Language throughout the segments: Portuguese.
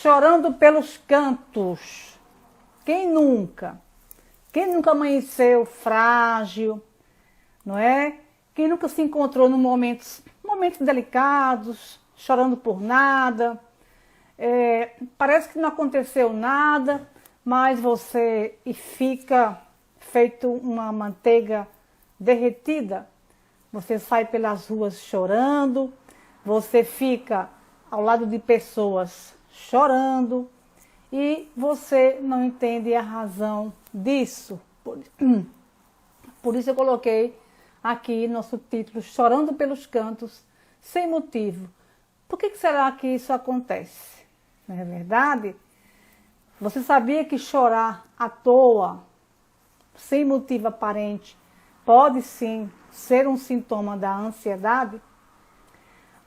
chorando pelos cantos. Quem nunca? Quem nunca amanheceu frágil, não é? Quem nunca se encontrou em momentos delicados, chorando por nada, parece que não aconteceu nada, mas você fica feito uma manteiga derretida. Você sai pelas ruas chorando, você fica ao lado de pessoas chorando e você não entende a razão disso. Por isso eu coloquei aqui nosso título, Chorando pelos Cantos, sem motivo. Por que será que isso acontece? Não é verdade? Você sabia que chorar à toa, sem motivo aparente, pode sim ser um sintoma da ansiedade?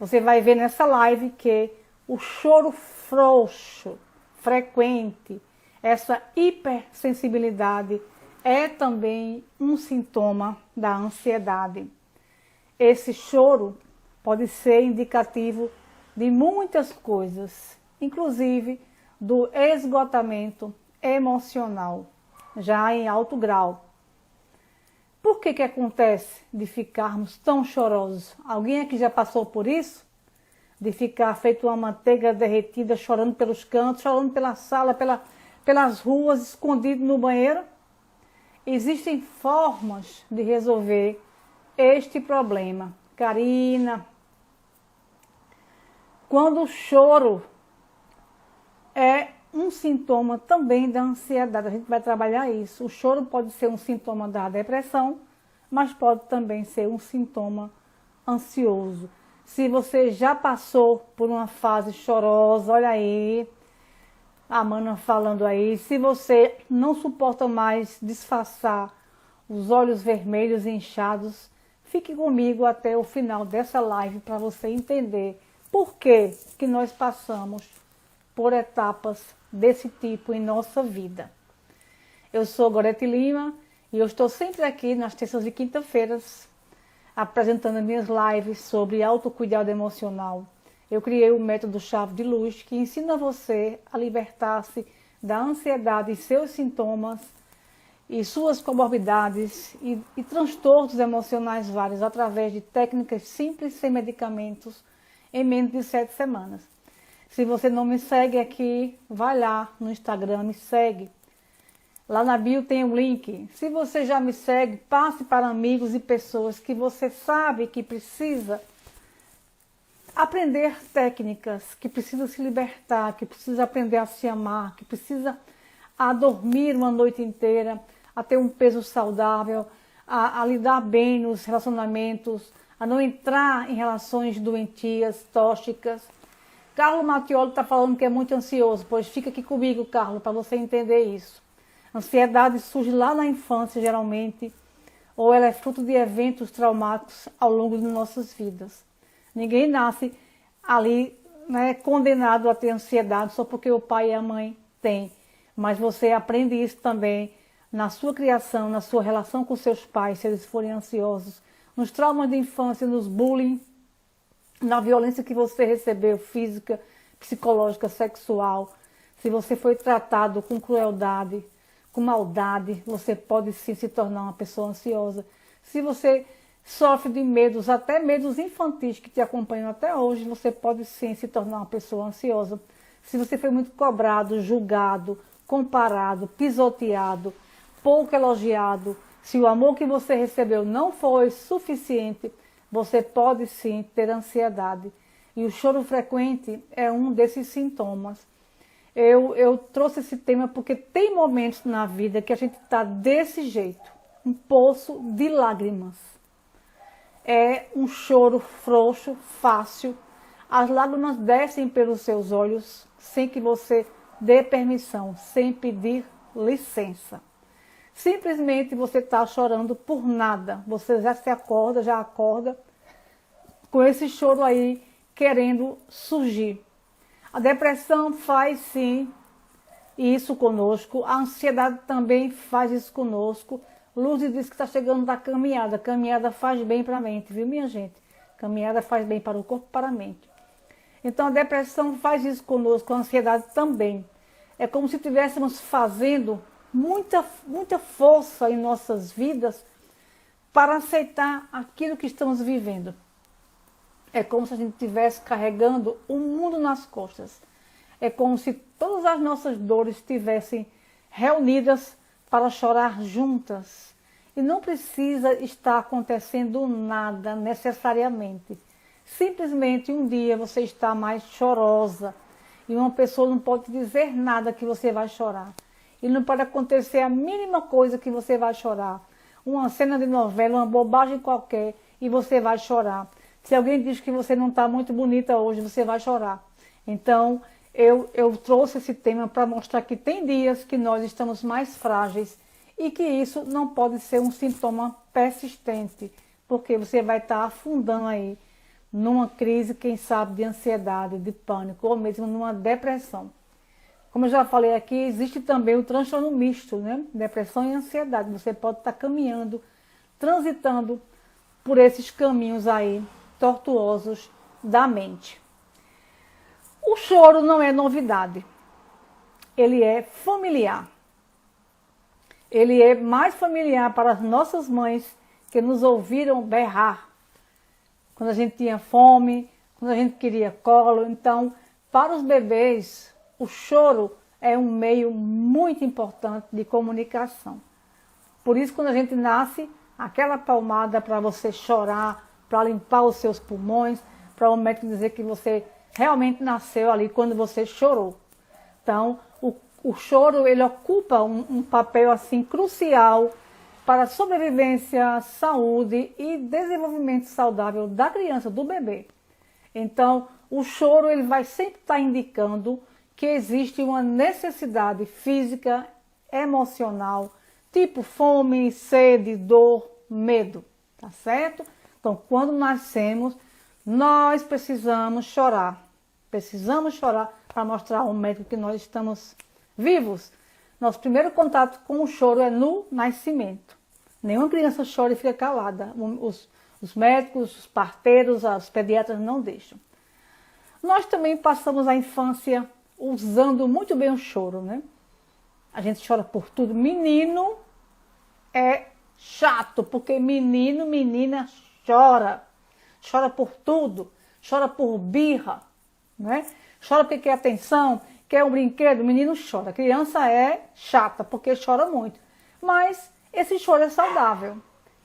Você vai ver nessa live que o choro frouxo, frequente, essa hipersensibilidade é também um sintoma da ansiedade. Esse choro pode ser indicativo de muitas coisas, inclusive do esgotamento emocional, já em alto grau. Por que acontece de ficarmos tão chorosos? Alguém aqui já passou por isso? De ficar feito uma manteiga derretida, chorando pelos cantos, chorando pela sala, pelas ruas, escondido no banheiro? Existem formas de resolver este problema. Karina, quando o choro é um sintoma também da ansiedade, a gente vai trabalhar isso. O choro pode ser um sintoma da depressão, mas pode também ser um sintoma ansioso. Se você já passou por uma fase chorosa, olha aí, a Mana falando aí, se você não suporta mais disfarçar os olhos vermelhos e inchados, fique comigo até o final dessa live para você entender por que nós passamos por etapas desse tipo em nossa vida. Eu sou Gorete Lima e eu estou sempre aqui nas terças e quinta-feiras apresentando minhas lives sobre autocuidado emocional. Eu criei o método Chave de Luz que ensina você a libertar-se da ansiedade e seus sintomas e suas comorbidades e transtornos emocionais vários através de técnicas simples sem medicamentos em menos de 7 semanas. Se você não me segue aqui, vai lá no Instagram, me segue. Lá na bio tem um link. Se você já me segue, passe para amigos e pessoas que você sabe que precisa aprender técnicas, que precisa se libertar, que precisa aprender a se amar, que precisa a dormir uma noite inteira, a ter um peso saudável, a lidar bem nos relacionamentos, a não entrar em relações doentias, tóxicas. Carlos Mattioli está falando que é muito ansioso, pois fica aqui comigo, Carlos, para você entender isso. Ansiedade surge lá na infância, geralmente, ou ela é fruto de eventos traumáticos ao longo de nossas vidas. Ninguém nasce ali, né, condenado a ter ansiedade só porque o pai e a mãe têm. Mas você aprende isso também na sua criação, na sua relação com seus pais, se eles forem ansiosos, nos traumas de infância, nos bullying, na violência que você recebeu, física, psicológica, sexual. Se você foi tratado com crueldade, com maldade, você pode sim se tornar uma pessoa ansiosa. Se você sofre de medos, até medos infantis que te acompanham até hoje, você pode sim se tornar uma pessoa ansiosa. Se você foi muito cobrado, julgado, comparado, pisoteado, pouco elogiado, se o amor que você recebeu não foi suficiente, você pode sim ter ansiedade. E o choro frequente é um desses sintomas. Eu trouxe esse tema porque tem momentos na vida que a gente está desse jeito, um poço de lágrimas. É um choro frouxo, fácil. As lágrimas descem pelos seus olhos sem que você dê permissão, sem pedir licença. Simplesmente você está chorando por nada. Você já acorda com esse choro aí querendo surgir. A depressão faz sim isso conosco, a ansiedade também faz isso conosco. Luz diz que está chegando da caminhada. Caminhada faz bem para a mente, viu, minha gente? Caminhada faz bem para o corpo e para a mente. Então a depressão faz isso conosco, a ansiedade também. É como se estivéssemos fazendo muita força em nossas vidas para aceitar aquilo que estamos vivendo. É como se a gente estivesse carregando o mundo nas costas. É como se todas as nossas dores estivessem reunidas para chorar juntas. E não precisa estar acontecendo nada necessariamente. Simplesmente um dia você está mais chorosa e uma pessoa não pode dizer nada que você vai chorar. E não pode acontecer a mínima coisa que você vai chorar. Uma cena de novela, uma bobagem qualquer e você vai chorar. Se alguém diz que você não está muito bonita hoje, você vai chorar. Então, eu trouxe esse tema para mostrar que tem dias que nós estamos mais frágeis e que isso não pode ser um sintoma persistente, porque você vai estar afundando aí numa crise, quem sabe, de ansiedade, de pânico ou mesmo numa depressão. Como eu já falei aqui, existe também o transtorno misto, né? Depressão e ansiedade. Você pode estar caminhando, transitando por esses caminhos aí tortuosos da mente. O choro não é novidade. Ele é familiar. Ele é mais familiar para as nossas mães que nos ouviram berrar quando a gente tinha fome, quando a gente queria colo. Então, para os bebês, o choro é um meio muito importante de comunicação. Por isso, quando a gente nasce, aquela palmada para você chorar, para limpar os seus pulmões, para o médico dizer que você realmente nasceu ali quando você chorou. Então, o choro, ele ocupa um papel assim crucial para a sobrevivência, saúde e desenvolvimento saudável da criança, do bebê. Então, o choro, ele vai sempre estar indicando que existe uma necessidade física, emocional, tipo fome, sede, dor, medo, tá certo? Então, quando nascemos, nós precisamos chorar. Precisamos chorar para mostrar ao médico que nós estamos vivos. Nosso primeiro contato com o choro é no nascimento. Nenhuma criança chora e fica calada. Os médicos, os parteiros, os pediatras não deixam. Nós também passamos a infância usando muito bem o choro, né? A gente chora por tudo. Menino é chato, porque menino, menina chora. Chora por tudo. Chora por birra, né? Chora porque quer atenção, quer um brinquedo. Menino chora. Criança é chata, porque chora muito. Mas esse choro é saudável.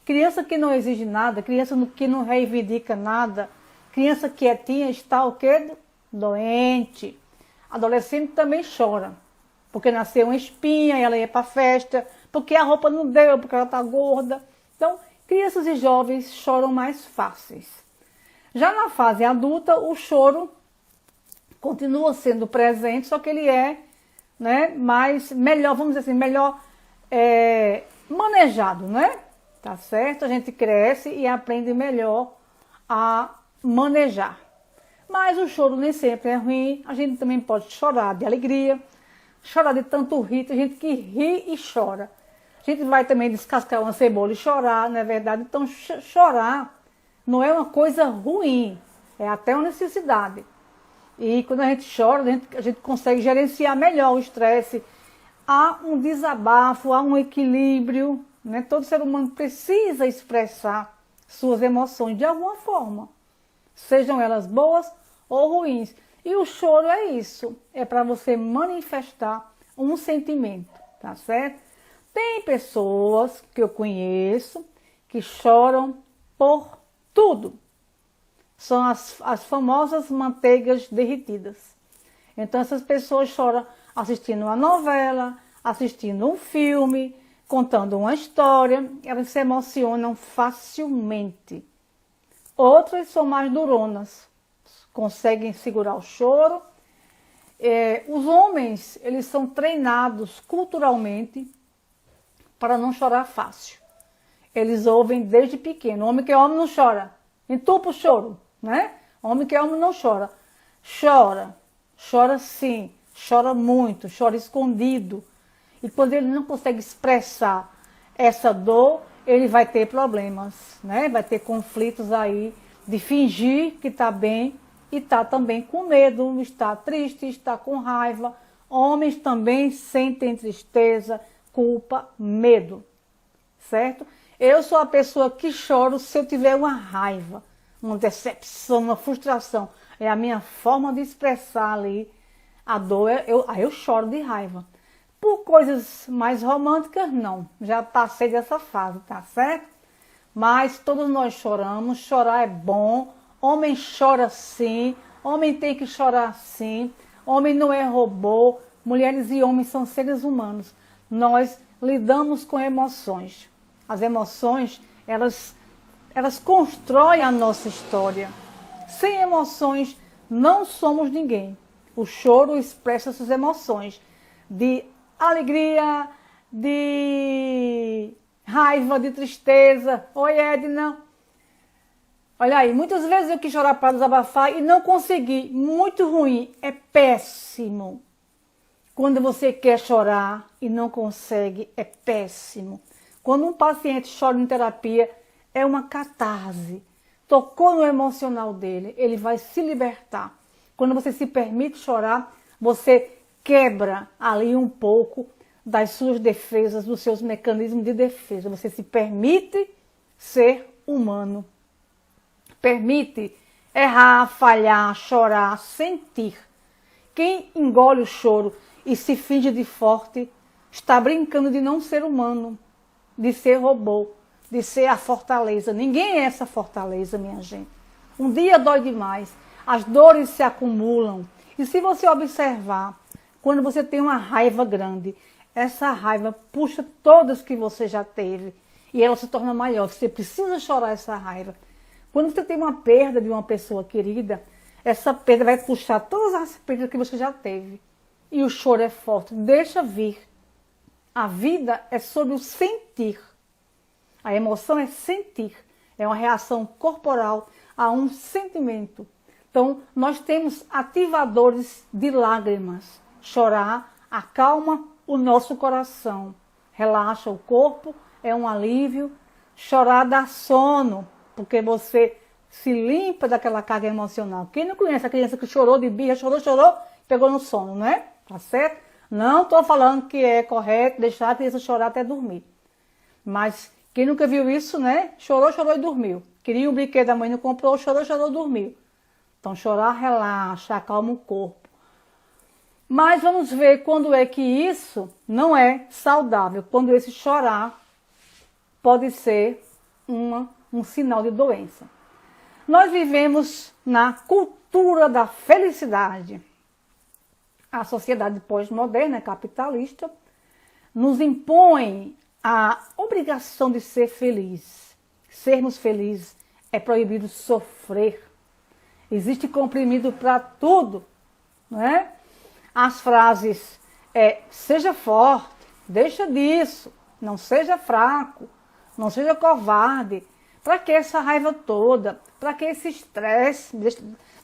Criança que não exige nada, criança que não reivindica nada, criança quietinha está o quê? Doente. Adolescente também chora, porque nasceu uma espinha e ela ia para a festa, porque a roupa não deu, porque ela está gorda. Então, crianças e jovens choram mais fáceis. Já na fase adulta, o choro continua sendo presente, só que ele é, né, melhor, vamos dizer assim, melhor manejado, né? Tá certo? A gente cresce e aprende melhor a manejar. Mas o choro nem sempre é ruim. A gente também pode chorar de alegria, chorar de tanto rir. Tem gente que ri e chora. A gente vai também descascar uma cebola e chorar, não é verdade? Então, chorar não é uma coisa ruim, é até uma necessidade. E quando a gente chora, a gente consegue gerenciar melhor o estresse. Há um desabafo, há um equilíbrio, né? Todo ser humano precisa expressar suas emoções de alguma forma, sejam elas boas ou ruins. E o choro é isso, é para você manifestar um sentimento, tá certo? Tem pessoas que eu conheço que choram por tudo. São as famosas manteigas derretidas. Então essas pessoas choram assistindo uma novela, assistindo um filme, contando uma história, elas se emocionam facilmente. Outras são mais duronas, conseguem segurar o choro. Os homens, eles são treinados culturalmente para não chorar fácil. Eles ouvem desde pequeno. Homem que é homem não chora. Entupa o choro, né? Homem que é homem não chora. Chora. Chora sim. Chora muito. Chora escondido. E quando ele não consegue expressar essa dor, ele vai ter problemas, né? Vai ter conflitos aí de fingir que está bem e está também com medo, está triste, está com raiva. Homens também sentem tristeza, culpa, medo, certo? Eu sou a pessoa que choro se eu tiver uma raiva, uma decepção, uma frustração. É a minha forma de expressar ali a dor. Aí eu choro de raiva. Por coisas mais românticas, não. Já passei dessa fase, tá certo? Mas todos nós choramos. Chorar é bom. Homem chora sim. Homem tem que chorar sim. Homem não é robô. Mulheres e homens são seres humanos. Nós lidamos com emoções. As emoções, elas constroem a nossa história. Sem emoções, não somos ninguém. O choro expressa essas emoções de alegria, de raiva, de tristeza. Oi, Edna. Olha aí, muitas vezes eu quis chorar para desabafar e não consegui. Muito ruim, é péssimo. Quando você quer chorar e não consegue, é péssimo. Quando um paciente chora em terapia, é uma catarse. Tocou no emocional dele, ele vai se libertar. Quando você se permite chorar, você quebra ali um pouco das suas defesas, dos seus mecanismos de defesa. Você se permite ser humano. Permite errar, falhar, chorar, sentir. Quem engole o choro e se finge de forte, está brincando de não ser humano, de ser robô, de ser a fortaleza. Ninguém é essa fortaleza, minha gente. Um dia dói demais, as dores se acumulam. E se você observar, quando você tem uma raiva grande, essa raiva puxa todas que você já teve e ela se torna maior. Você precisa chorar essa raiva. Quando você tem uma perda de uma pessoa querida, essa perda vai puxar todas as perdas que você já teve. E o choro é forte. Deixa vir. A vida é sobre o sentir. A emoção é sentir. É uma reação corporal a um sentimento. Então, nós temos ativadores de lágrimas. Chorar acalma o nosso coração. Relaxa o corpo, é um alívio. Chorar dá sono, porque você se limpa daquela carga emocional. Quem não conhece a criança que chorou de birra, chorou, pegou no sono, não é? Tá certo? Não estou falando que é correto deixar a criança chorar até dormir. Mas quem nunca viu isso, né? Chorou e dormiu. Queria um brinquedo, a mãe não comprou, chorou, dormiu. Então chorar relaxa, acalma o corpo. Mas vamos ver quando é que isso não é saudável. Quando esse chorar pode ser um sinal de doença. Nós vivemos na cultura da felicidade. A sociedade pós-moderna, capitalista, nos impõe a obrigação de ser feliz. Sermos felizes é proibido sofrer. Existe comprimido para tudo, não é? As frases seja forte, deixa disso, não seja fraco, não seja covarde. Para que essa raiva toda? Para que esse estresse?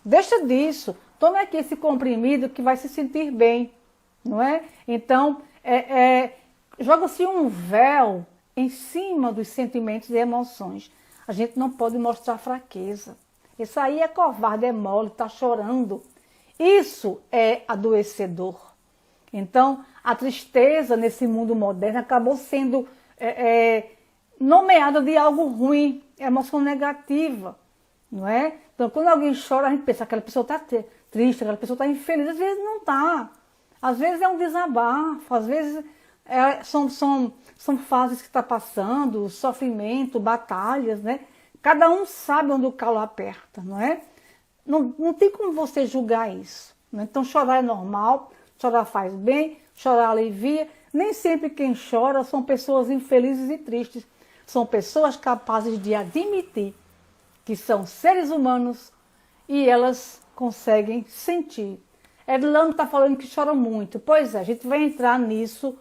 Deixa disso. Tome aqui esse comprimido que vai se sentir bem, não é? Então, joga-se um véu em cima dos sentimentos e emoções. A gente não pode mostrar fraqueza. Isso aí é covarde, é mole, está chorando. Isso é adoecedor. Então, a tristeza nesse mundo moderno acabou sendo nomeada de algo ruim, emoção negativa, não é? Então, quando alguém chora, a gente pensa que aquela pessoa está triste, aquela pessoa está infeliz. Às vezes não está. Às vezes é um desabafo, às vezes são fases que está passando, sofrimento, batalhas, né? Cada um sabe onde o calo aperta, não é? Não tem como você julgar isso. Né? Então chorar é normal, chorar faz bem, chorar alivia. Nem sempre quem chora são pessoas infelizes e tristes. São pessoas capazes de admitir que são seres humanos e elas conseguem sentir. Edilano está falando que chora muito. Pois é, a gente vai entrar nisso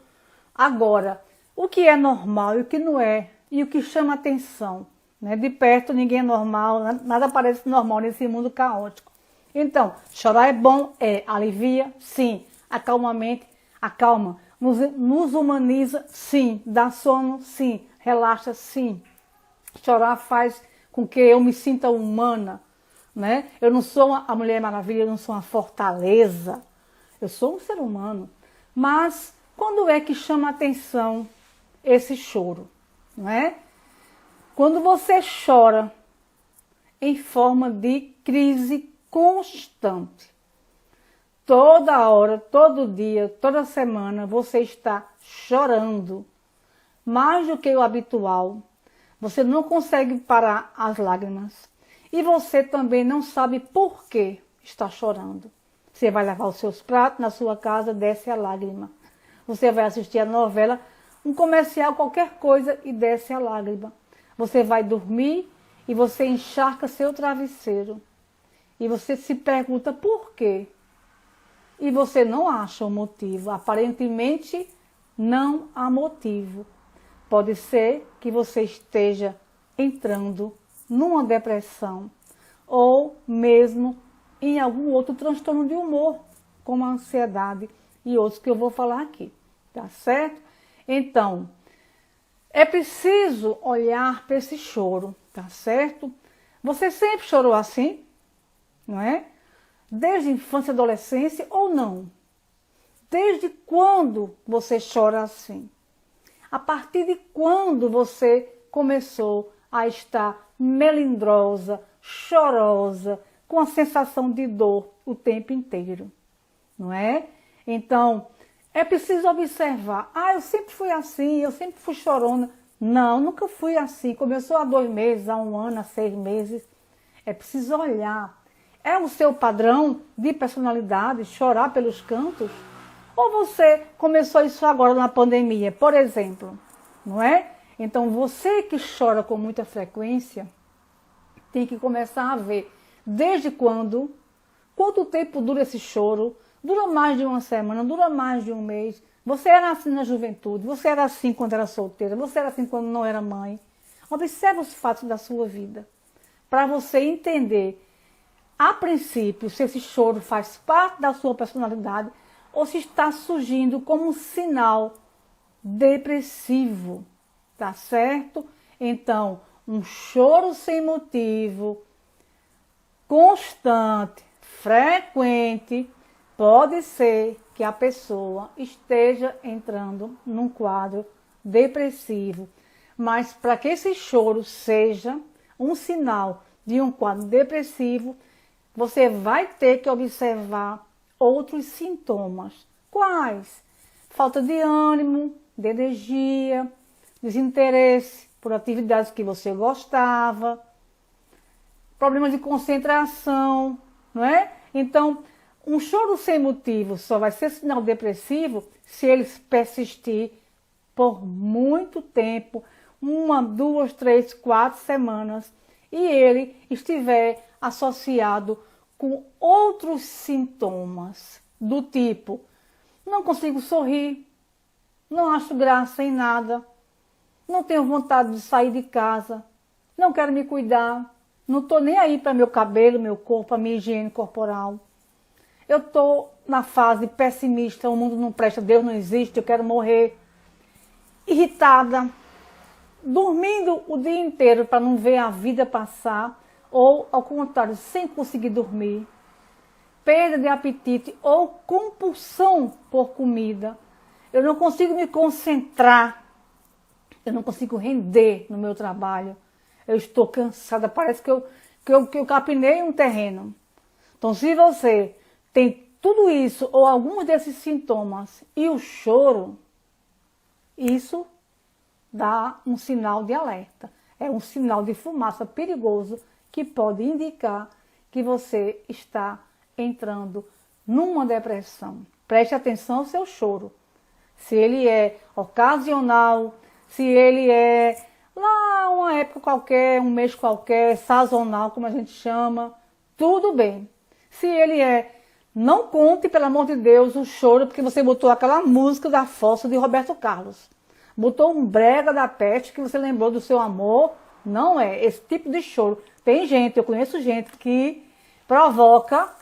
agora. O que é normal e o que não é, e o que chama atenção. Né? De perto ninguém é normal, nada parece normal nesse mundo caótico. Então, chorar é bom, alivia, sim, acalma a mente, acalma, nos humaniza, sim, dá sono, sim, relaxa, sim. Chorar faz com que eu me sinta humana, né? Eu não sou a Mulher Maravilha, eu não sou uma fortaleza. Eu sou um ser humano. Mas quando é que chama a atenção esse choro, não é? Quando você chora em forma de crise constante. Toda hora, todo dia, toda semana você está chorando mais do que o habitual. Você não consegue parar as lágrimas. E você também não sabe por que está chorando. Você vai lavar os seus pratos na sua casa, desce a lágrima. Você vai assistir a novela, um comercial, qualquer coisa e desce a lágrima. Você vai dormir e você encharca seu travesseiro. E você se pergunta por quê? E você não acha o motivo. Aparentemente, não há motivo. Pode ser que você esteja entrando numa depressão ou mesmo em algum outro transtorno de humor, como a ansiedade e outros que eu vou falar aqui, tá certo? Então, é preciso olhar para esse choro, tá certo? Você sempre chorou assim, não é? Desde a infância e adolescência ou não? Desde quando você chora assim? A partir de quando você começou a estar melindrosa, chorosa, com a sensação de dor o tempo inteiro, não é? Então, é preciso observar. Ah, eu sempre fui assim, eu sempre fui chorona. Não, nunca fui assim. Começou há 2 meses, há 1 ano, há 6 meses. É preciso olhar. É o seu padrão de personalidade, chorar pelos cantos? Ou você começou isso agora na pandemia, por exemplo, não é? Então, você que chora com muita frequência, tem que começar a ver desde quando, quanto tempo dura esse choro, dura mais de 1 semana, dura mais de 1 mês. Você era assim na juventude, você era assim quando era solteira, você era assim quando não era mãe. Observe os fatos da sua vida, para você entender, a princípio, se esse choro faz parte da sua personalidade ou se está surgindo como um sinal depressivo, tá certo? Então, um choro sem motivo, constante, frequente, pode ser que a pessoa esteja entrando num quadro depressivo. Mas para que esse choro seja um sinal de um quadro depressivo, você vai ter que observar outros sintomas. Quais? Falta de ânimo, de energia, desinteresse por atividades que você gostava, problemas de concentração, não é? Então, um choro sem motivo só vai ser sinal depressivo se ele persistir por muito tempo, 1, 2, 3, 4 semanas, e ele estiver associado com outros sintomas do tipo: não consigo sorrir, não acho graça em nada, não tenho vontade de sair de casa, não quero me cuidar, não estou nem aí para meu cabelo, meu corpo, a minha higiene corporal. Eu estou na fase pessimista, o mundo não presta, Deus não existe, eu quero morrer. Irritada, dormindo o dia inteiro para não ver a vida passar, ou ao contrário, sem conseguir dormir. Perda de apetite ou compulsão por comida. Eu não consigo me concentrar, eu não consigo render no meu trabalho. Eu estou cansada, parece que eu capinei um terreno. Então, se você tem tudo isso ou alguns desses sintomas e o choro, isso dá um sinal de alerta. É um sinal de fumaça perigoso que pode indicar que você está entrando numa depressão. Preste atenção ao seu choro. Se ele é ocasional, se ele é lá uma época qualquer, um mês qualquer, sazonal, como a gente chama, tudo bem. Se ele é, não conte, pelo amor de Deus, o choro porque você botou aquela música da Fossa de Roberto Carlos. Botou um brega da peste que você lembrou do seu amor. Não é esse tipo de choro. Tem gente, eu conheço gente que provoca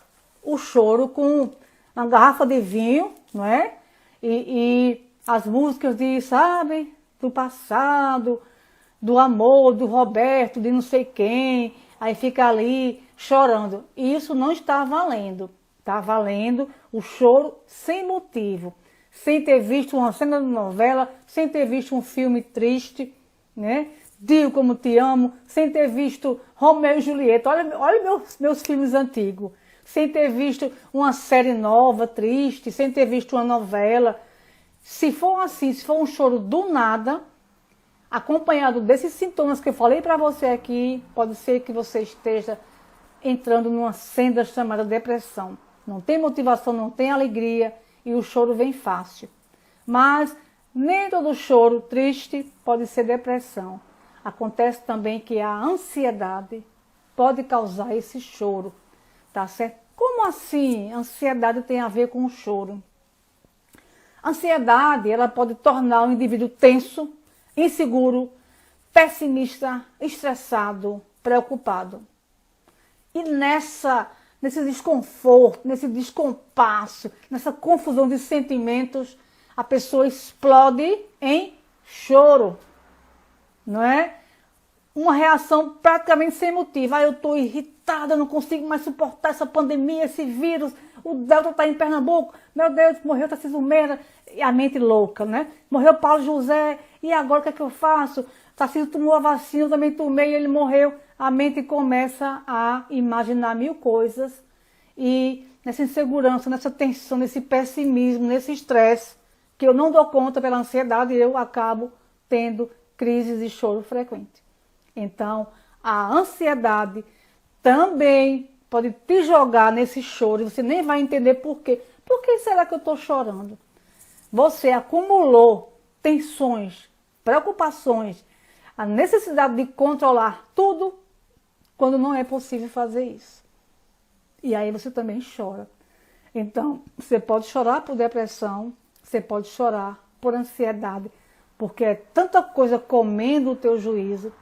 o choro com uma garrafa de vinho, não é? E as músicas de, sabe, do passado, do amor, do Roberto, de não sei quem, aí fica ali chorando. E isso não está valendo. Está valendo o choro sem motivo, sem ter visto uma cena de novela, sem ter visto um filme triste, né? Digo como te amo, sem ter visto Romeu e Julieta. Olha meus filmes antigos. Sem ter visto uma série nova, triste, sem ter visto uma novela. Se for assim, se for um choro do nada, acompanhado desses sintomas que eu falei para você aqui, pode ser que você esteja entrando numa senda chamada depressão. Não tem motivação, não tem alegria e o choro vem fácil. Mas nem todo choro triste pode ser depressão. Acontece também que a ansiedade pode causar esse choro, tá certo? Como assim ansiedade tem a ver com o choro? A ansiedade, ela pode tornar o indivíduo tenso, inseguro, pessimista, estressado, preocupado. E nesse desconforto, nesse descompasso, nessa confusão de sentimentos, a pessoa explode em choro, não é? Uma reação praticamente sem motivo. Eu estou irritada, não consigo mais suportar essa pandemia, esse vírus, o Delta está em Pernambuco, meu Deus, morreu Tarcísio Meira, e a mente louca, né? Morreu Paulo José, e agora o que é que eu faço? Tarcísio tomou a vacina, eu também tomei, ele morreu. A mente começa a imaginar mil coisas e nessa insegurança, nessa tensão, nesse pessimismo, nesse estresse, que eu não dou conta pela ansiedade, eu acabo tendo crises de choro frequente. Então, a ansiedade também pode te jogar nesse choro e você nem vai entender por quê. Por que será que eu estou chorando? Você acumulou tensões, preocupações, a necessidade de controlar tudo quando não é possível fazer isso. E aí você também chora. Então, você pode chorar por depressão, você pode chorar por ansiedade, porque é tanta coisa comendo o teu juízo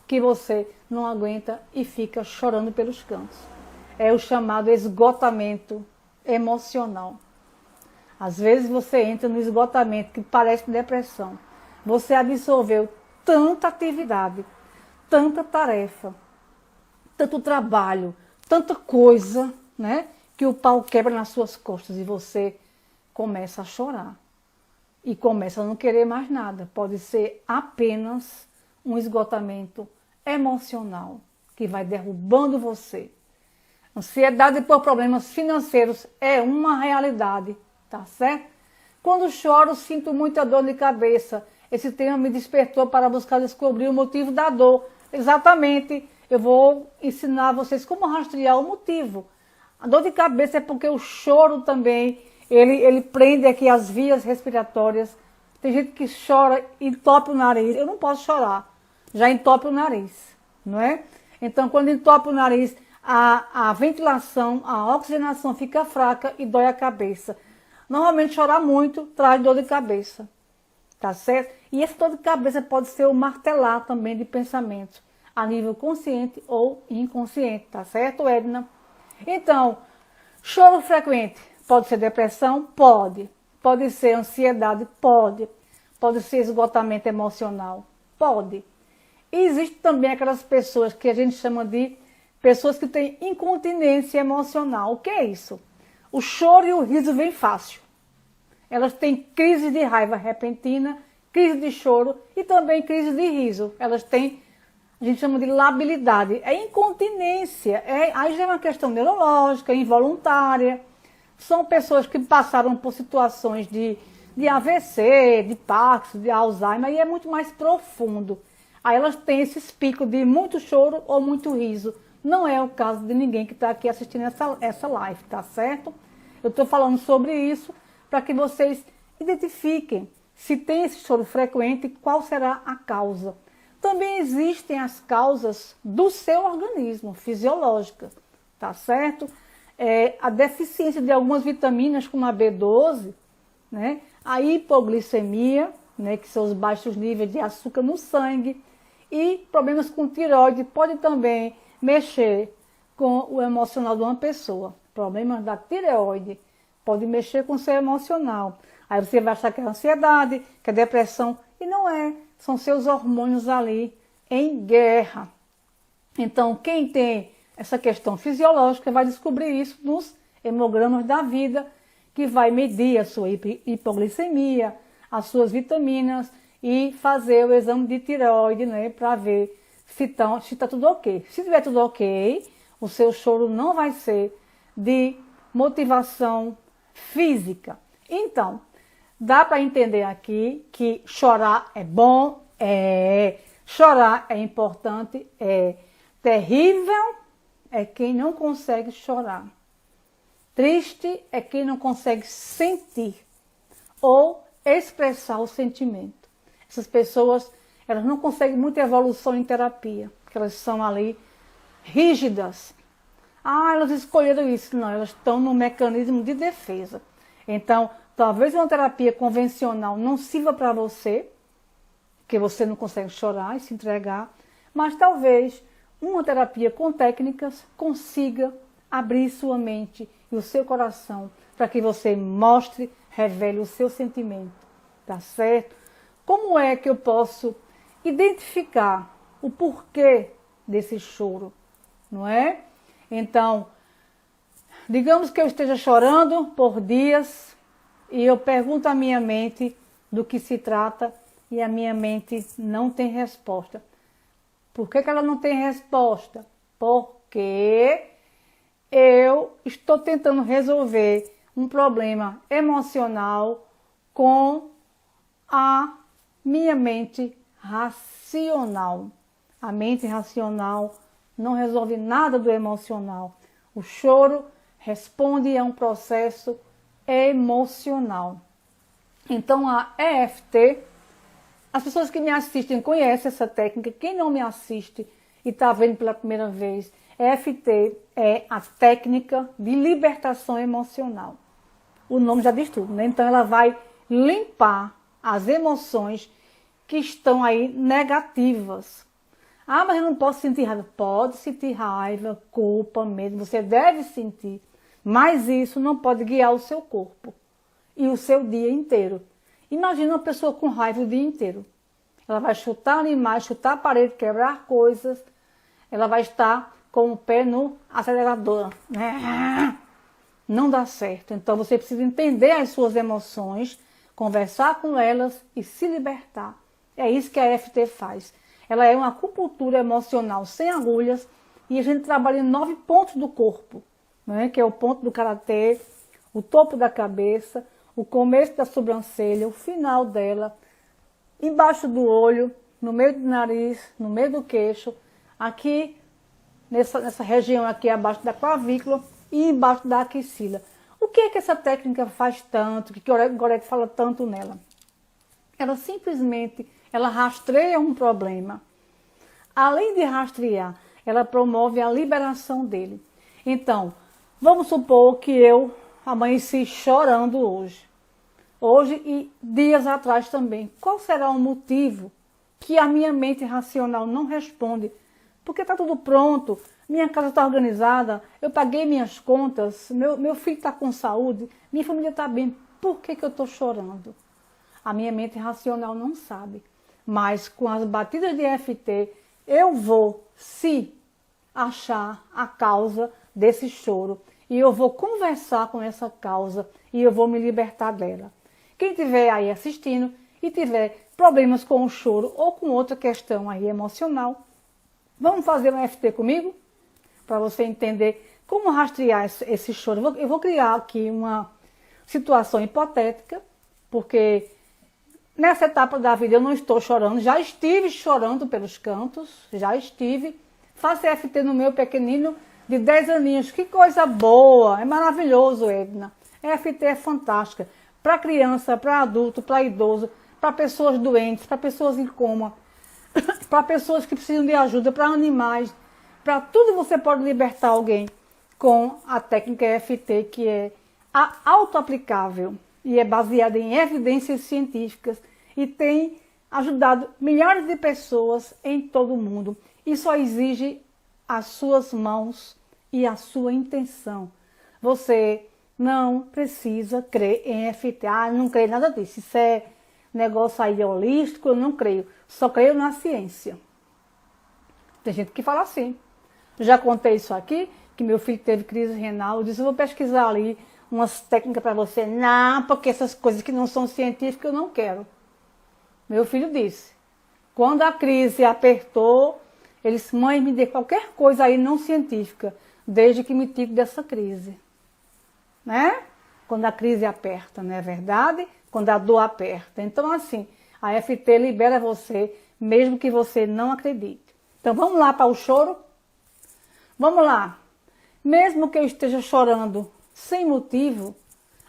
que você não aguenta e fica chorando pelos cantos. É o chamado esgotamento emocional. Às vezes você entra no esgotamento que parece depressão. Você absorveu tanta atividade, tanta tarefa, tanto trabalho, tanta coisa, né? Que o pau quebra nas suas costas e você começa a chorar. E começa a não querer mais nada. Pode ser apenas um esgotamento emocional que vai derrubando você. Ansiedade por problemas financeiros é uma realidade, tá certo? Quando choro, sinto muita dor de cabeça. Esse tema me despertou para buscar descobrir o motivo da dor. Exatamente, eu vou ensinar vocês como rastrear o motivo. A dor de cabeça é porque o choro também, ele prende aqui as vias respiratórias. Tem gente que chora e entope o nariz. Eu não posso chorar, já entope o nariz, não é? Então, quando entope o nariz, a ventilação, a oxigenação fica fraca e dói a cabeça. Normalmente chorar muito traz dor de cabeça, tá certo? E essa dor de cabeça pode ser o martelar também de pensamentos, a nível consciente ou inconsciente, tá certo, Edna? Então, choro frequente pode ser depressão? Pode. Pode ser ansiedade? Pode. Pode ser esgotamento emocional? Pode. E existe também aquelas pessoas que a gente chama de pessoas que têm incontinência emocional. O que é isso? O choro e o riso vêm fácil. Elas têm crise de raiva repentina, crise de choro e também crise de riso. Elas têm, a gente chama de labilidade. É incontinência. Aí já é uma questão neurológica, involuntária. São pessoas que passaram por situações de AVC, de Parkinson, de Alzheimer, e é muito mais profundo. Aí elas têm esses picos de muito choro ou muito riso. Não é o caso de ninguém que está aqui assistindo essa live, tá certo? Eu estou falando sobre isso para que vocês identifiquem se tem esse choro frequente e qual será a causa. Também existem as causas do seu organismo, fisiológicas, tá certo? A deficiência de algumas vitaminas, como a B12, né? A hipoglicemia, né? Que são os baixos níveis de açúcar no sangue, e problemas com tireoide pode também mexer com o emocional de uma pessoa. Problemas da tireoide pode mexer com o seu emocional. Aí você vai achar que é ansiedade, que é depressão, e não é. São seus hormônios ali em guerra. Então, quem tem essa questão fisiológica vai descobrir isso nos hemogramas da vida, que vai medir a sua hipoglicemia, as suas vitaminas e fazer o exame de tireoide, né, para ver se está tudo ok. Se estiver tudo ok, o seu choro não vai ser de motivação física. Então, dá para entender aqui que chorar é bom, chorar é importante, é terrível é quem não consegue chorar. Triste é quem não consegue sentir ou expressar o sentimento. Essas pessoas, elas não conseguem muita evolução em terapia, porque elas são ali rígidas. Ah, elas escolheram isso. Não, elas estão no mecanismo de defesa. Então, talvez uma terapia convencional não sirva para você, que você não consegue chorar e se entregar, mas talvez uma terapia com técnicas consiga abrir sua mente e o seu coração para que você mostre, revele o seu sentimento, tá certo? Como é que eu posso identificar o porquê desse choro, não é? Então, digamos que eu esteja chorando por dias e eu pergunto à minha mente do que se trata e a minha mente não tem resposta. Por que ela não tem resposta? Porque eu estou tentando resolver um problema emocional com a minha mente racional. A mente racional não resolve nada do emocional. O choro responde a um processo emocional. Então a EFT, as pessoas que me assistem conhecem essa técnica. Quem não me assiste e está vendo pela primeira vez, EFT é a técnica de libertação emocional. O nome já diz tudo, né? Então ela vai limpar as emoções que estão aí negativas. Ah, mas eu não posso sentir raiva. Pode sentir raiva, culpa, medo, você deve sentir. Mas isso não pode guiar o seu corpo e o seu dia inteiro. Imagina uma pessoa com raiva o dia inteiro. Ela vai chutar animais, chutar a parede, quebrar coisas. Ela vai estar com o pé no acelerador. Não dá certo. Então você precisa entender as suas emoções, conversar com elas e se libertar. É isso que a EFT faz. Ela é uma acupuntura emocional sem agulhas e a gente trabalha em 9 pontos do corpo, né? Que é o ponto do karatê, o topo da cabeça, o começo da sobrancelha, o final dela, embaixo do olho, no meio do nariz, no meio do queixo, aqui nessa região aqui abaixo da clavícula e embaixo da axila. O que é que essa técnica faz tanto, que o Gorete fala tanto nela? Ela simplesmente rastreia um problema. Além de rastrear, ela promove a liberação dele. Então, vamos supor que eu amanheci chorando hoje. Hoje e dias atrás também. Qual será o motivo que a minha mente racional não responde? Porque está tudo pronto, minha casa está organizada, eu paguei minhas contas, meu filho está com saúde, minha família está bem. Por que eu estou chorando? A minha mente racional não sabe. Mas com as batidas de EFT, eu vou achar a causa desse choro. E eu vou conversar com essa causa e eu vou me libertar dela. Quem estiver aí assistindo e tiver problemas com o choro ou com outra questão aí emocional, vamos fazer um EFT comigo? Para você entender como rastrear esse choro. Eu vou criar aqui uma situação hipotética, porque nessa etapa da vida eu não estou chorando, já estive chorando pelos cantos, já estive. Faço EFT no meu pequenino de 10 aninhos, que coisa boa, é maravilhoso, Edna. EFT é fantástica, para criança, para adulto, para idoso, para pessoas doentes, para pessoas em coma, para pessoas que precisam de ajuda, para animais, para tudo você pode libertar alguém com a técnica EFT, que é auto-aplicável e é baseada em evidências científicas e tem ajudado milhares de pessoas em todo o mundo. E só exige as suas mãos e a sua intenção. Você não precisa crer em EFT. Ah, eu não creio em nada disso. Isso é negócio aí holístico, eu não creio. Só creio na ciência. Tem gente que fala assim. Já contei isso aqui, que meu filho teve crise renal. Eu disse, eu vou pesquisar ali umas técnicas para você. Não, porque essas coisas que não são científicas eu não quero. Meu filho disse. Quando a crise apertou, ele disse, mãe, me dê qualquer coisa aí não científica, desde que me tire dessa crise. Né? Quando a crise aperta, não é verdade? Quando a dor aperta. Então, assim, a FT libera você, mesmo que você não acredite. Então, vamos lá para o choro? Vamos lá. Mesmo que eu esteja chorando sem motivo,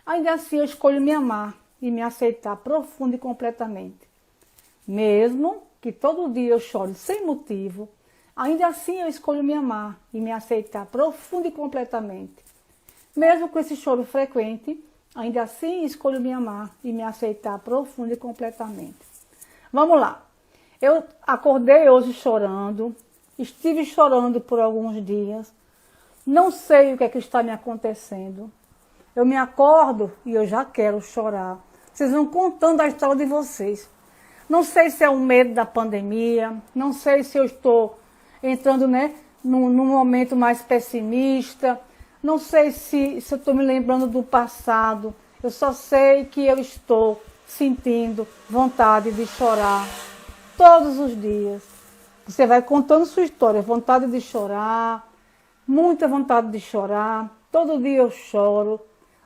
ainda assim eu escolho me amar e me aceitar profunda e completamente. Mesmo que todo dia eu chore sem motivo, ainda assim eu escolho me amar e me aceitar profunda e completamente. Mesmo com esse choro frequente, ainda assim escolho me amar e me aceitar profunda e completamente. Vamos lá. Eu acordei hoje chorando, estive chorando por alguns dias, não sei o que é que está me acontecendo. Eu me acordo e eu já quero chorar. Vocês vão contando a história de vocês. Não sei se é o medo da pandemia, não sei se eu estou entrando, né, num momento mais pessimista, não sei se eu estou me lembrando do passado. Eu só sei que eu estou sentindo vontade de chorar todos os dias. Você vai contando sua história, vontade de chorar, muita vontade de chorar. Todo dia eu choro,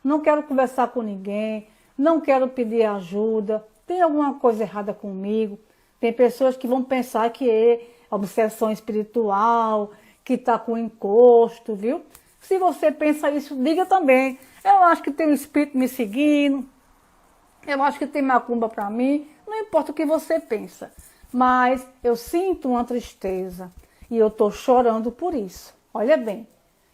não quero conversar com ninguém, não quero pedir ajuda. Tem alguma coisa errada comigo? Tem pessoas que vão pensar que é obsessão espiritual, que está com encosto, viu? Se você pensa isso, diga também. Eu acho que tem um espírito me seguindo, eu acho que tem macumba para mim, não importa o que você pensa. Mas eu sinto uma tristeza e eu estou chorando por isso. Olha bem,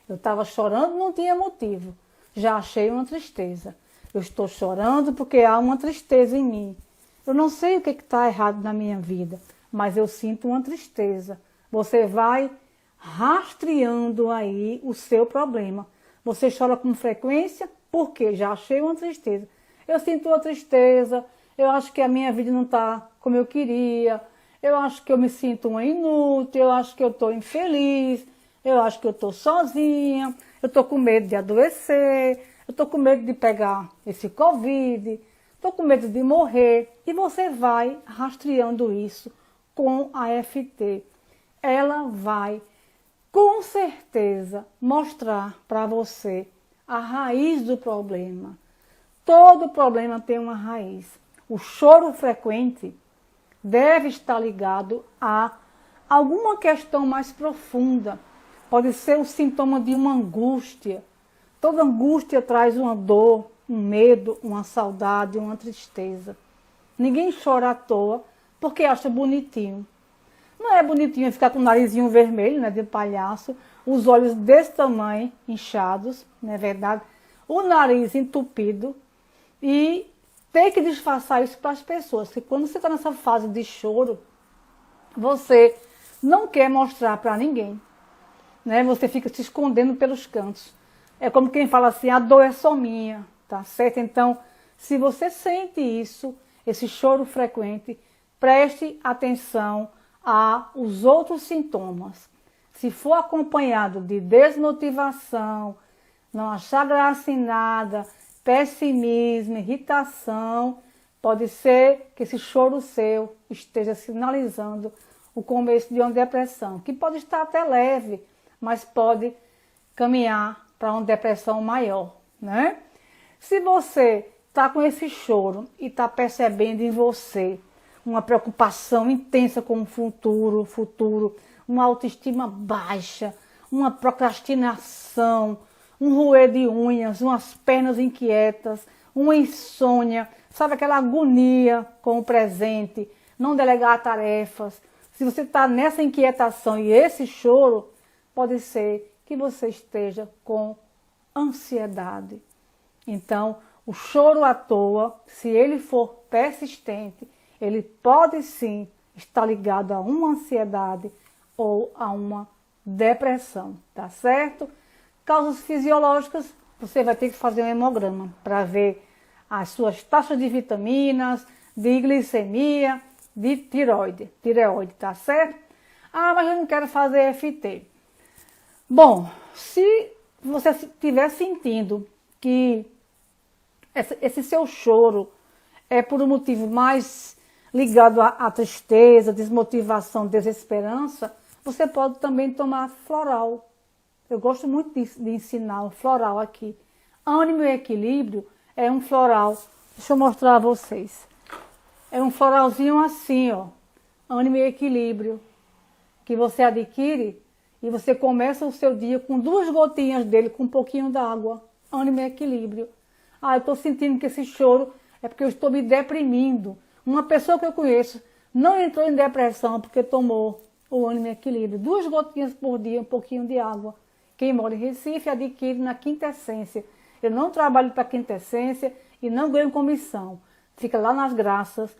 eu estava chorando, não tinha motivo. Já achei uma tristeza. Eu estou chorando porque há uma tristeza em mim. Eu não sei o que está errado na minha vida, mas eu sinto uma tristeza. Você vai rastreando aí o seu problema. Você chora com frequência porque já achei uma tristeza. Eu sinto uma tristeza, eu acho que a minha vida não está como eu queria, eu acho que eu me sinto uma inútil, eu acho que eu estou infeliz, eu acho que eu estou sozinha, eu estou com medo de adoecer, eu estou com medo de pegar esse Covid, estou com medo de morrer. E você vai rastreando isso com a FT. Ela vai, com certeza, mostrar para você a raiz do problema. Todo problema tem uma raiz. O choro frequente deve estar ligado a alguma questão mais profunda. Pode ser o sintoma de uma angústia. Toda angústia traz uma dor, um medo, uma saudade, uma tristeza. Ninguém chora à toa porque acha bonitinho. Não é bonitinho ficar com o narizinho vermelho, né, de palhaço, os olhos desse tamanho, inchados, não é verdade? O nariz entupido e ter que disfarçar isso para as pessoas. Porque quando você está nessa fase de choro, você não quer mostrar para ninguém, né? Você fica se escondendo pelos cantos. É como quem fala assim, a dor é só minha, tá certo? Então, se você sente isso, esse choro frequente, preste atenção aos outros sintomas. Se for acompanhado de desmotivação, não achar graça em nada, pessimismo, irritação, pode ser que esse choro seu esteja sinalizando o começo de uma depressão, que pode estar até leve, mas pode caminhar para uma depressão maior, né? Se você está com esse choro e está percebendo em você uma preocupação intensa com o futuro, uma autoestima baixa, uma procrastinação, um roer de unhas, umas pernas inquietas, uma insônia, sabe, aquela agonia com o presente, não delegar tarefas. Se você está nessa inquietação e esse choro, pode ser que você esteja com ansiedade. Então, o choro à toa, se ele for persistente, ele pode sim estar ligado a uma ansiedade ou a uma depressão, tá certo? Causas fisiológicas, você vai ter que fazer um hemograma para ver as suas taxas de vitaminas, de glicemia, de tireoide, tá certo? Ah, mas eu não quero fazer FT. Bom, se você estiver sentindo que esse seu choro é por um motivo mais ligado à tristeza, desmotivação, desesperança, você pode também tomar floral. Eu gosto muito de ensinar o floral aqui. Ânimo e Equilíbrio é um floral. Deixa eu mostrar a vocês. É um floralzinho assim, ó. Ânimo e Equilíbrio. Que você adquire e você começa o seu dia com 2 gotinhas dele, com um pouquinho d'água. Ânimo e Equilíbrio. Ah, eu estou sentindo que esse choro é porque eu estou me deprimindo. Uma pessoa que eu conheço não entrou em depressão porque tomou o Ânimo e Equilíbrio. 2 gotinhas por dia, um pouquinho de água. Quem mora em Recife adquire na Quinta Essência. Eu não trabalho para a Quinta Essência e não ganho comissão. Fica lá nas Graças,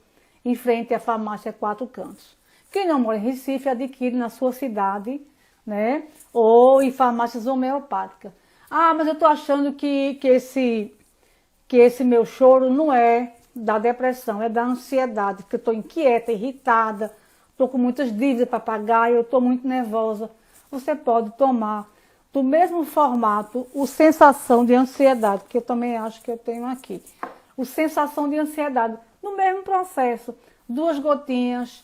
em frente à farmácia Quatro Cantos. Quem não mora em Recife adquire na sua cidade, né? Ou em farmácias homeopáticas. Ah, mas eu estou achando que esse meu choro não é da depressão, é da ansiedade, porque eu estou inquieta, irritada, estou com muitas dívidas para pagar, eu estou muito nervosa. Você pode tomar do mesmo formato o sensação de ansiedade, que eu também acho que eu tenho aqui. O sensação de ansiedade, no mesmo processo, 2 gotinhas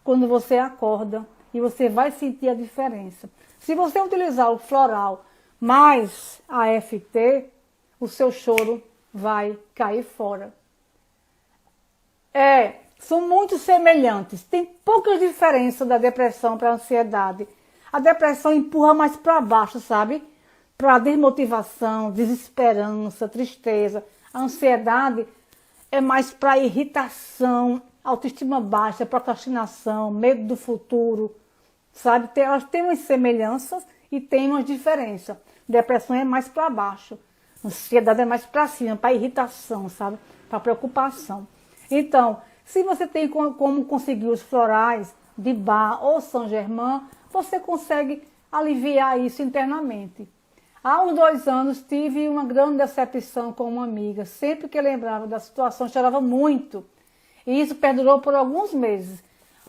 quando você acorda e você vai sentir a diferença. Se você utilizar o floral mais a AFT, o seu choro vai cair fora. São muito semelhantes, tem poucas diferenças da depressão para a ansiedade. A depressão empurra mais para baixo, sabe? Para desmotivação, desesperança, tristeza. A ansiedade é mais para irritação, autoestima baixa, procrastinação, medo do futuro, sabe? Elas têm umas semelhanças e têm umas diferenças. Depressão é mais para baixo, ansiedade é mais para cima, para irritação, sabe? Para preocupação. Então, se você tem como conseguir os florais de Bach ou Saint Germain, você consegue aliviar isso internamente. Há uns 2 anos tive uma grande decepção com uma amiga. Sempre que lembrava da situação, chorava muito. E isso perdurou por alguns meses.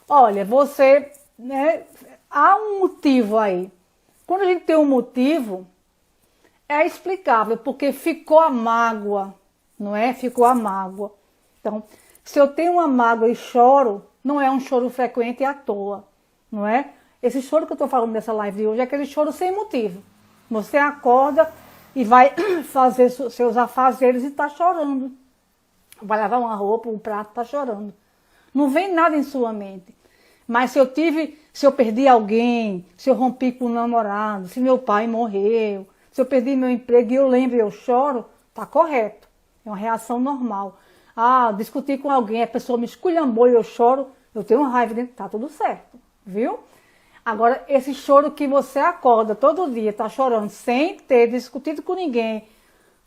Olha, você, né, há um motivo aí. Quando a gente tem um motivo, é explicável, porque ficou a mágoa, não é? Ficou a mágoa. Então, se eu tenho uma mágoa e choro, não é um choro frequente à toa, não é? Esse choro que eu estou falando nessa live de hoje é aquele choro sem motivo. Você acorda e vai fazer seus afazeres e está chorando. Vai lavar uma roupa, um prato, está chorando. Não vem nada em sua mente. Mas se eu perdi alguém, se eu rompi com um namorado, se meu pai morreu, se eu perdi meu emprego e eu lembro e eu choro, está correto. É uma reação normal. Ah, discuti com alguém, a pessoa me esculhambou e eu choro, eu tenho raiva dentro, está tudo certo, viu? Agora, esse choro que você acorda todo dia, está chorando, sem ter discutido com ninguém,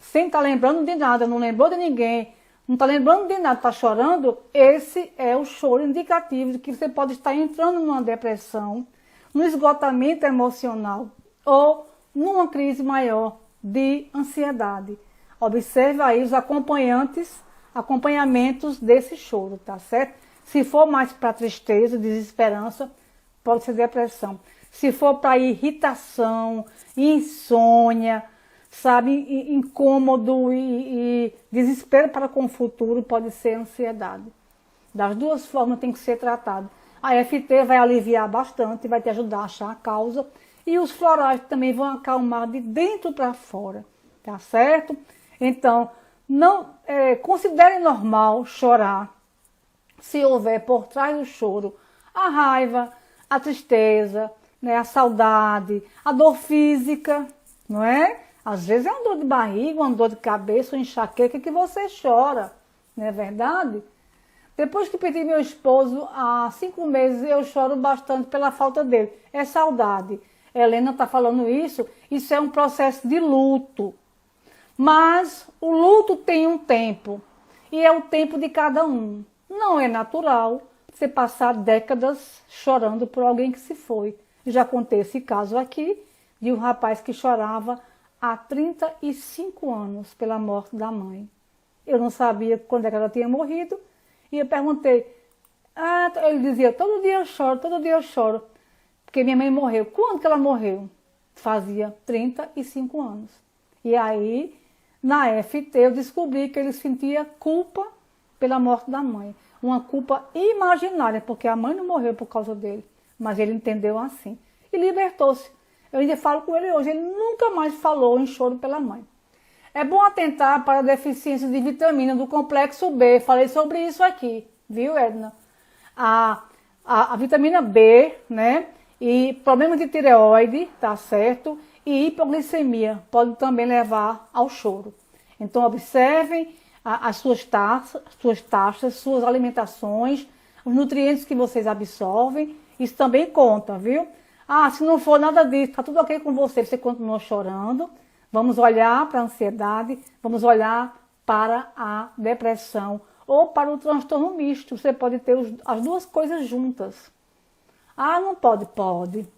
sem estar lembrando de nada, não lembrou de ninguém, não está lembrando de nada, está chorando, esse é o choro indicativo de que você pode estar entrando numa depressão, num esgotamento emocional ou numa crise maior de ansiedade. Observe aí os acompanhamentos desse choro, tá certo? Se for mais para tristeza, desesperança, pode ser depressão. Se for para irritação, insônia, sabe, incômodo e desespero para com o futuro, pode ser ansiedade. Das 2 formas tem que ser tratado. A EFT vai aliviar bastante, vai te ajudar a achar a causa. E os florais também vão acalmar de dentro para fora, tá certo? Então, não considere normal chorar se houver por trás do choro a raiva, a tristeza, né, a saudade, a dor física, não é? Às vezes é uma dor de barriga, uma dor de cabeça, uma enxaqueca que você chora, não é verdade? Depois que perdi meu esposo, há 5 meses, eu choro bastante pela falta dele. É saudade. Helena está falando isso é um processo de luto. Mas o luto tem um tempo, e é o tempo de cada um. Não é natural você passar décadas chorando por alguém que se foi. Já contei esse caso aqui, de um rapaz que chorava há 35 anos pela morte da mãe. Eu não sabia quando é que ela tinha morrido, e eu perguntei, ele dizia, todo dia eu choro, porque minha mãe morreu. Quando que ela morreu? fazia 35 anos. E aí, na FT, eu descobri que ele sentia culpa pela morte da mãe. Uma culpa imaginária, porque a mãe não morreu por causa dele, mas ele entendeu assim. E libertou-se. Eu ainda falo com ele hoje, ele nunca mais falou em choro pela mãe. É bom atentar para a deficiência de vitamina do complexo B, falei sobre isso aqui, viu, Edna? A vitamina B, né, e problemas de tireoide, tá certo? E hipoglicemia pode também levar ao choro. Então, observem as suas taxas, suas alimentações, os nutrientes que vocês absorvem, isso também conta, viu? Ah, se não for nada disso, tá tudo ok com você, você continua chorando, vamos olhar para a ansiedade, vamos olhar para a depressão ou para o transtorno misto. Você pode ter as duas coisas juntas. Ah, não pode? Pode.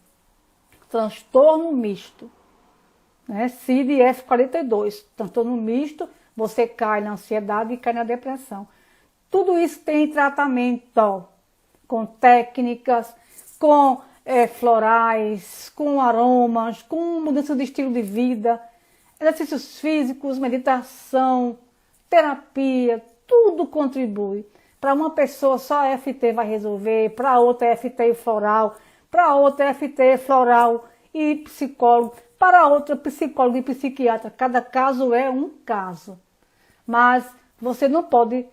Transtorno misto, né? CID-F42, transtorno misto, você cai na ansiedade e cai na depressão. Tudo isso tem tratamento, com técnicas, com florais, com aromas, com mudança de estilo de vida, exercícios físicos, meditação, terapia, tudo contribui. Para uma pessoa só a FT vai resolver, para outra é FT e floral, para outra é FT, floral e psicólogo, para outra psicólogo e psiquiatra. Cada caso é um caso. Mas você não pode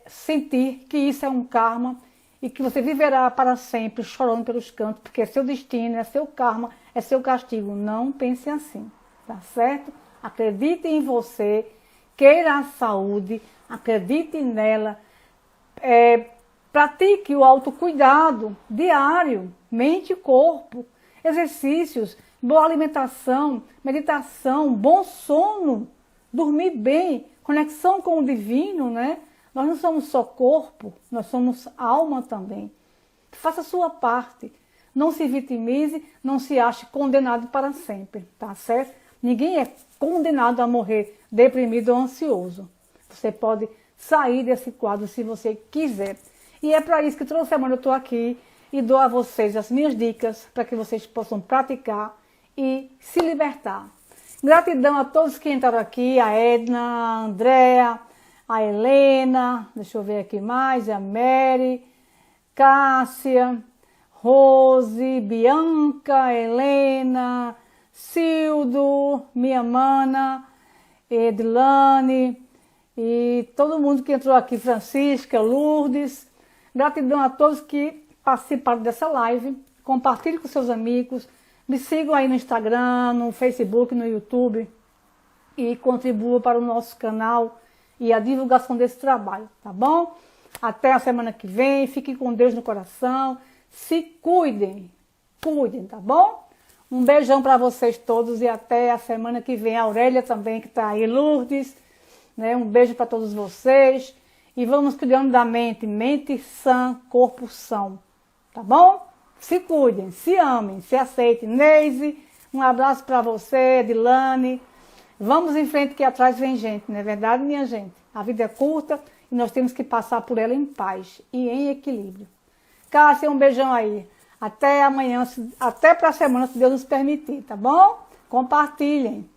sentir que isso é um karma e que você viverá para sempre chorando pelos cantos, porque é seu destino, é seu karma, é seu castigo. Não pense assim, tá certo? Acredite em você, queira a saúde, acredite nela, pratique o autocuidado diário, mente e corpo, exercícios, boa alimentação, meditação, bom sono, dormir bem, conexão com o divino, né? Nós não somos só corpo, nós somos alma também. Faça a sua parte. Não se vitimize, não se ache condenado para sempre, tá certo? Ninguém é condenado a morrer deprimido ou ansioso. Você pode sair desse quadro se você quiser. E é para isso que toda semana eu estou aqui e dou a vocês as minhas dicas para que vocês possam praticar e se libertar. Gratidão a todos que entraram aqui, a Edna, a Andréa, a Helena, deixa eu ver aqui mais, a Mary, Cássia, Rose, Bianca, Helena, Cildo, minha mana, Edilane e todo mundo que entrou aqui, Francisca, Lourdes. Gratidão a todos que participaram dessa live. Compartilhe com seus amigos. Me sigam aí no Instagram, no Facebook, no YouTube e contribuam para o nosso canal e a divulgação desse trabalho, tá bom? Até a semana que vem. Fiquem com Deus no coração. Se cuidem, tá bom? Um beijão para vocês todos e até a semana que vem. A Aurélia também, que está aí, Lourdes, né? Um beijo para todos vocês. E vamos cuidando da mente sã, corpo são, tá bom? Se cuidem, se amem, se aceitem. Neise, um abraço para você, Edilane. Vamos em frente que atrás vem gente, não é verdade, minha gente? A vida é curta e nós temos que passar por ela em paz e em equilíbrio. Cássia, um beijão aí. Até amanhã, até para a semana, se Deus nos permitir, tá bom? Compartilhem.